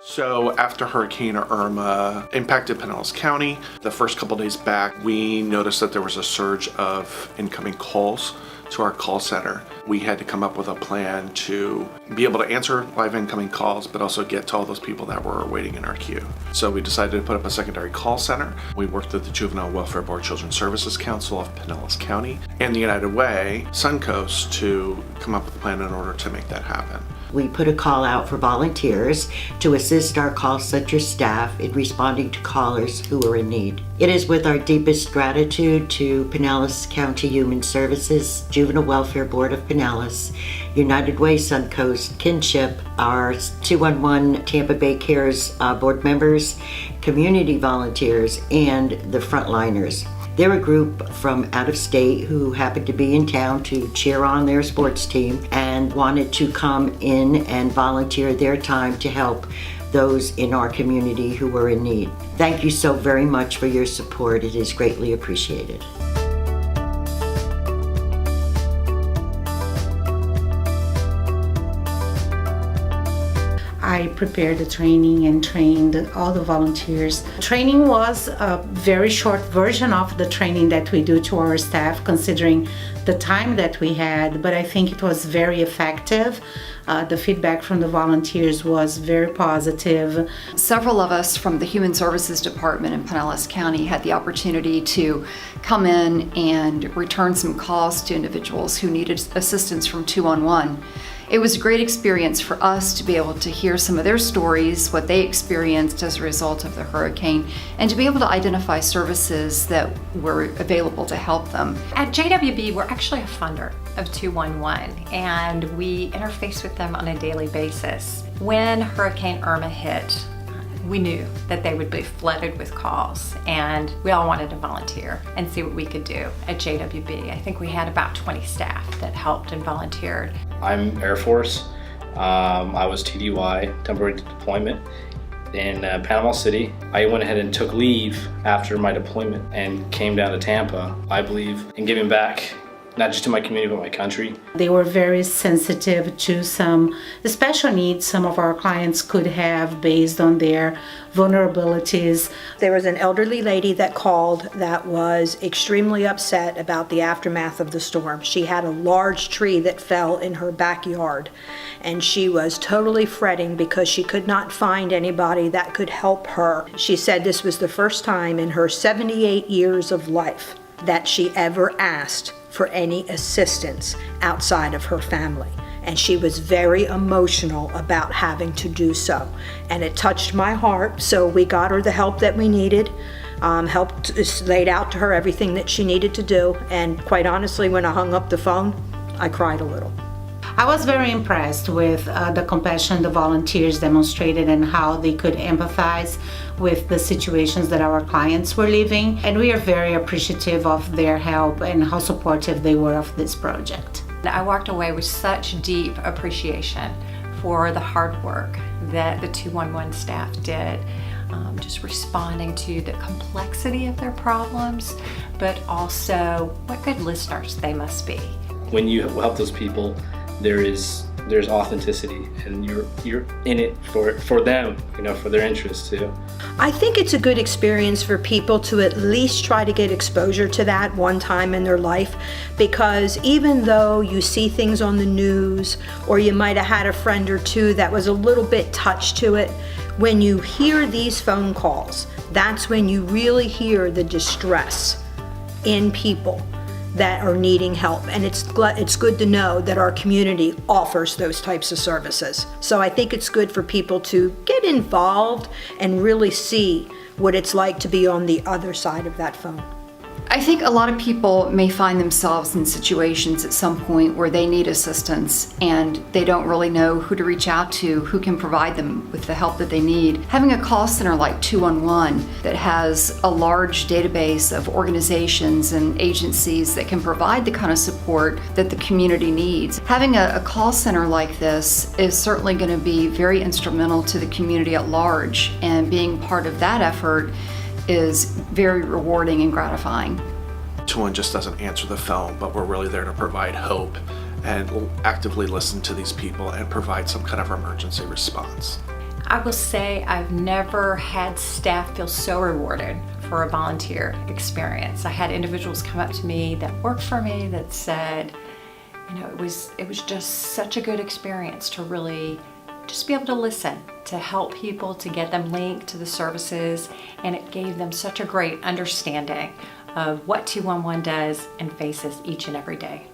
So after Hurricane Irma impacted Pinellas County, the first couple days back, we noticed that there was a surge of incoming calls to our call center. We had to come up with a plan to be able to answer live incoming calls, but also get to all those people that were waiting in our queue. So we decided to put up a secondary call center. We worked with the Juvenile Welfare Board Children's Services Council of Pinellas County and the United Way, Suncoast, to come up with a plan in order to make that happen. We put a call out for volunteers to assist our call center staff in responding to callers who are in need. It is with our deepest gratitude to Pinellas County Human Services, Juvenile Welfare Board of Pinellas, United Way Suncoast, Kinship, our 211 Tampa Bay Cares board members, community volunteers, and the frontliners. They're a group from out of state who happened to be in town to cheer on their sports team and wanted to come in and volunteer their time to help those in our community who were in need. Thank you so very much for your support. It is greatly appreciated. I prepared the training and trained all the volunteers. Training was a very short version of the training that we do to our staff, considering the time that we had, but I think it was very effective. The feedback from the volunteers was very positive. Several of us from the Human Services Department in Pinellas County had the opportunity to come in and return some calls to individuals who needed assistance from 211. It was a great experience for us to be able to hear some of their stories, what they experienced as a result of the hurricane, and to be able to identify services that were available to help them. At JWB, we're actually a funder of 211, and we interface with them on a daily basis. When Hurricane Irma hit, we knew that they would be flooded with calls, and we all wanted to volunteer and see what we could do at JWB. I think we had about 20 staff that helped and volunteered. I'm Air Force. I was TDY, temporary deployment, in Panama City. I went ahead and took leave after my deployment and came down to Tampa. I believe in giving back, not just to my community, but my country. They were very sensitive to the special needs some of our clients could have based on their vulnerabilities. There was an elderly lady that called that was extremely upset about the aftermath of the storm. She had a large tree that fell in her backyard, and she was totally fretting because she could not find anybody that could help her. She said this was the first time in her 78 years of life that she ever asked for any assistance outside of her family. And she was very emotional about having to do so. And it touched my heart, so we got her the help that we needed, laid out to her everything that she needed to do. And quite honestly, when I hung up the phone, I cried a little. I was very impressed with the compassion the volunteers demonstrated and how they could empathize with the situations that our clients were living. And we are very appreciative of their help and how supportive they were of this project. I walked away with such deep appreciation for the hard work that the 211 staff did, just responding to the complexity of their problems, but also what good listeners they must be. When you help those people, there's authenticity, and you're in it for them, for their interests too. I think it's a good experience for people to at least try to get exposure to that one time in their life, because even though you see things on the news, or you might have had a friend or two that was a little bit touched to it, when you hear these phone calls, that's when you really hear the distress in people that are needing help. And it's good to know that our community offers those types of services. So I think it's good for people to get involved and really see what it's like to be on the other side of that phone. I think a lot of people may find themselves in situations at some point where they need assistance and they don't really know who to reach out to, who can provide them with the help that they need. Having a call center like 211 that has a large database of organizations and agencies that can provide the kind of support that the community needs. Having a call center like this is certainly going to be very instrumental to the community at large, and being part of that effort is very rewarding and gratifying. 211 just doesn't answer the phone, but we're really there to provide hope and actively listen to these people and provide some kind of emergency response. I will say I've never had staff feel so rewarded for a volunteer experience. I had individuals come up to me that worked for me that said, you know, it was just such a good experience to really just be able to listen, to help people, to get them linked to the services, and it gave them such a great understanding of what 211 does and faces each and every day.